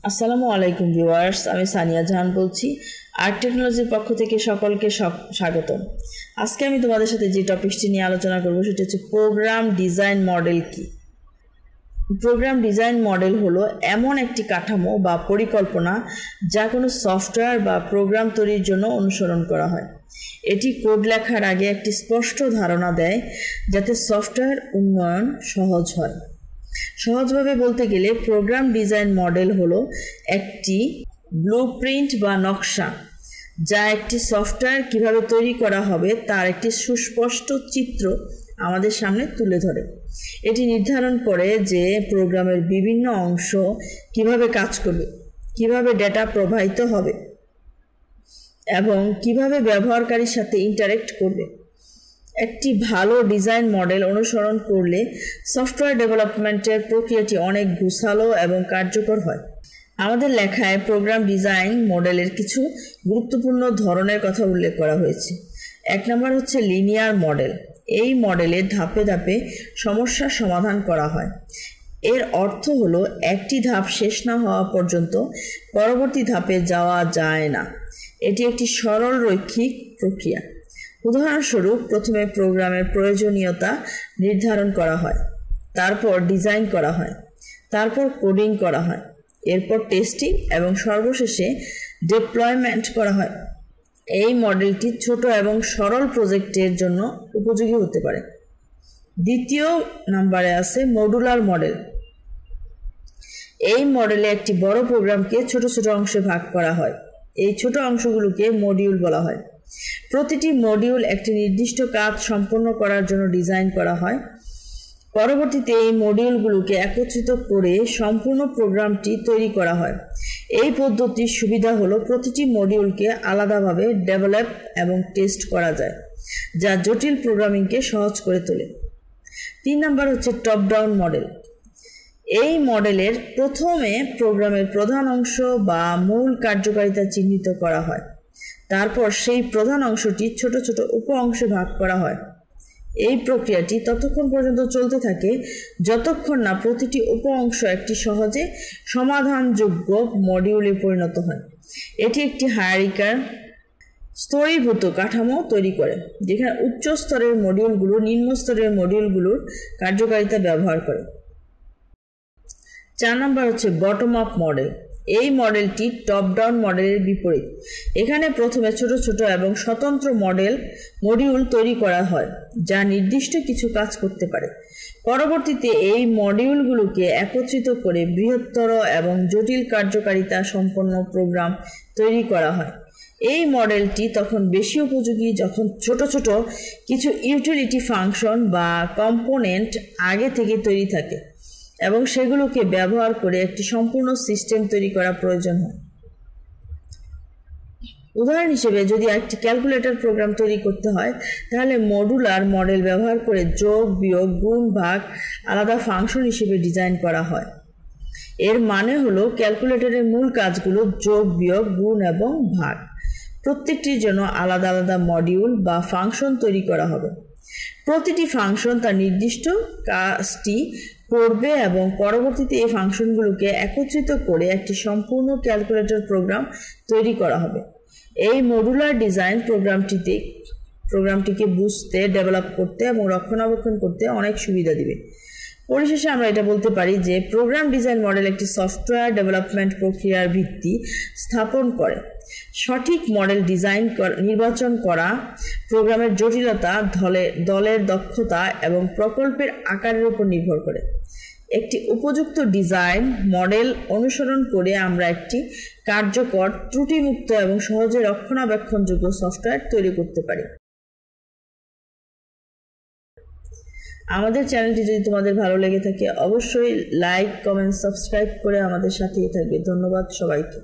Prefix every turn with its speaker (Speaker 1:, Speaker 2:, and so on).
Speaker 1: আসসালামু আলাইকুম ভিউয়ার্স, আমি সানিয়া জাহান বলছি। আর্ট টেকনোলজির পক্ষ থেকে সকলকে স্বাগতম। আজকে আমি তোমাদের সাথে যে টপিকটি নিয়ে আলোচনা করব সেটা হচ্ছে প্রোগ্রাম ডিজাইন মডেল কি। প্রোগ্রাম ডিজাইন মডেল হলো এমন একটি কাঠামো বা পরিকল্পনা যা কোনো সফটওয়্যার বা প্রোগ্রাম তৈরির জন্য অনুসরণ করা হয়। এটি কোড লেখার আগে একটি স্পষ্ট ধারণা দেয় যাতে সফটওয়্যার উন্নয়ন সহজ হয়। সহজভাবে বলতে গেলে প্রোগ্রাম ডিজাইন মডেল হলো একটি ব্লুপ্রিন্ট বা নকশা যা একটি সফটওয়্যার কিভাবে তৈরি করা হবে তার একটি সুস্পষ্ট চিত্র আমাদের সামনে তুলে ধরে। এটি নির্ধারণ করে যে প্রোগ্রামের বিভিন্ন অংশ কিভাবে কাজ করবে, কিভাবে ডেটা প্রবাহিত হবে এবং কিভাবে ব্যবহারকারীর সাথে ইন্টারেক্ট করবে। একটি ভালো ডিজাইন মডেল অনুসরণ করলে সফটওয়্যার ডেভেলপমেন্টের প্রক্রিয়াটি অনেক গোছালো এবং কার্যকর হয়। আমাদের লেখায় প্রোগ্রাম ডিজাইন মডেলের কিছু গুরুত্বপূর্ণ ধরনের কথা উল্লেখ করা হয়েছে। এক নম্বর হচ্ছে লিনিয়ার মডেল। এই মডেলে ধাপে ধাপে সমস্যার সমাধান করা হয়। এর অর্থ হলো একটি ধাপ শেষ না হওয়া পর্যন্ত পরবর্তী ধাপে যাওয়া যায় না। এটি একটি সরল রৈখিক প্রক্রিয়া। উদাহরণস্বরূপ, প্রথমে প্রোগ্রামের প্রয়োজনীয়তা নির্ধারণ করা হয়, তারপর ডিজাইন করা হয়, তারপর কোডিং করা হয়, এরপর টেস্টিং এবং সর্বশেষে ডিপ্লয়মেন্ট করা হয়। এই মডেলটি ছোট এবং সরল প্রজেক্টের জন্য উপযোগী হতে পারে। দ্বিতীয় নম্বরে আছে মডুলার মডেল। এই মডেলে একটি বড় প্রোগ্রামকে ছোট ছোট অংশে ভাগ করা হয়। এই ছোট অংশগুলোকে মডিউল বলা হয়। প্রতিটি মডিউল একটি নির্দিষ্ট কাজ সম্পন্ন করার জন্য ডিজাইন করা হয়। পরবর্তীতে এই মডিউলগুলোকে একত্রিত করে সম্পূর্ণ প্রোগ্রামটি তৈরি করা হয়। এই পদ্ধতির সুবিধা হলো প্রতিটি মডিউলকে আলাদাভাবে ডেভেলপ এবং টেস্ট করা যায়, যা জটিল প্রোগ্রামিংকে সহজ করে তোলে। 3 নম্বর হচ্ছে টপ ডাউন মডেল। এই মডেলের প্রথমে প্রোগ্রামের প্রধান অংশ বা মূল কার্যকারিতা চিহ্নিত করা হয়। তারপর সেই প্রধান অংশটি ছোট ছোট উপ অংশে ভাগ করা হয়। এই প্রক্রিয়াটি ততক্ষণ পর্যন্ত চলতে থাকে যতক্ষণ না প্রতিটি উপ অংশ একটি সহজে সমাধানযোগ্য মডিউলে পরিণত হয়। এটি একটি হায়ারার্কিক্যাল স্তরীভূত কাঠামো তৈরি করে, যেখানে উচ্চ স্তরের মডিউলগুলো নিম্ন স্তরের মডিউলগুলোর কার্যকারিতা ব্যবহার করে। 4 নম্বর হচ্ছে বটম আপ মডেল। এই মডেলটি টপ ডাউন মডেলের বিপরীত। এখানে প্রথমে ছোট ছোট এবং স্বতন্ত্র মডিউল তৈরি করা হয় যা নির্দিষ্ট কিছু কাজ করতে পারে। পরবর্তীতে এই মডিউলগুলোকে একত্রিত করে বৃহত্তর এবং জটিল কার্যকারিতা সম্পন্ন প্রোগ্রাম তৈরি করা হয়। এই মডেলটি তখন বেশি উপযোগী যখন ছোট ছোট কিছু ইউটিলিটি ফাংশন বা কম্পোনেন্ট আগে থেকে তৈরি থাকে এবং সেগুলোকে ব্যবহার করে একটি সম্পূর্ণ সিস্টেম তৈরি করা প্রয়োজন হয়। উদাহরণ হিসেবে, যদি একটি ক্যালকুলেটর প্রোগ্রাম তৈরি করতে হয় তাহলে মডুলার মডেল ব্যবহার করে যোগ, বিয়োগ, গুণ, ভাগ আলাদা ফাংশন হিসেবে ডিজাইন করা হয়। এর মানে হলো ক্যালকুলেটরের মূল কাজগুলো যোগ, বিয়োগ, গুণ এবং ভাগ। প্রত্যেকটির জন্য আলাদা আলাদা মডিউল বা ফাংশন তৈরি করা হবে। প্রতিটি ফাংশন তার নির্দিষ্ট কাজটি করবে এবং পরবর্তীতে এই ফাংশনগুলোকে একত্রিত করে একটি সম্পূর্ণ ক্যালকুলেটর প্রোগ্রাম তৈরি করা হবে। এই মডুলার ডিজাইন প্রোগ্রামটিকে বুঝতে, ডেভেলপ করতে এবং রক্ষণাবেক্ষণ করতে অনেক সুবিধা দিবে। পরিশেষে আমরা এটা বলতে পারি যে প্রোগ্রাম ডিজাইন মডেল একটি সফটওয়্যার ডেভেলপমেন্ট প্রক্রিয়ার ভিত্তি স্থাপন করে। সঠিক মডেল নির্বাচন করা প্রোগ্রামের জটিলতা, দলের দক্ষতা এবং প্রকল্পের আকারের উপর নির্ভর করে। একটি উপযুক্ত ডিজাইন মডেল অনুসরণ করে আমরা একটি কার্যকর, ত্রুটিমুক্ত এবং সহজে রক্ষণাবেক্ষণযোগ্য সফটওয়্যার তৈরি করতে পারি। আমাদের চ্যানেলটি যদি তোমাদের ভালো লেগে থাকে অবশ্যই লাইক, কমেন্ট, সাবস্ক্রাইব করে আমাদের সাথেই থাকবে। ধন্যবাদ সবাইকে।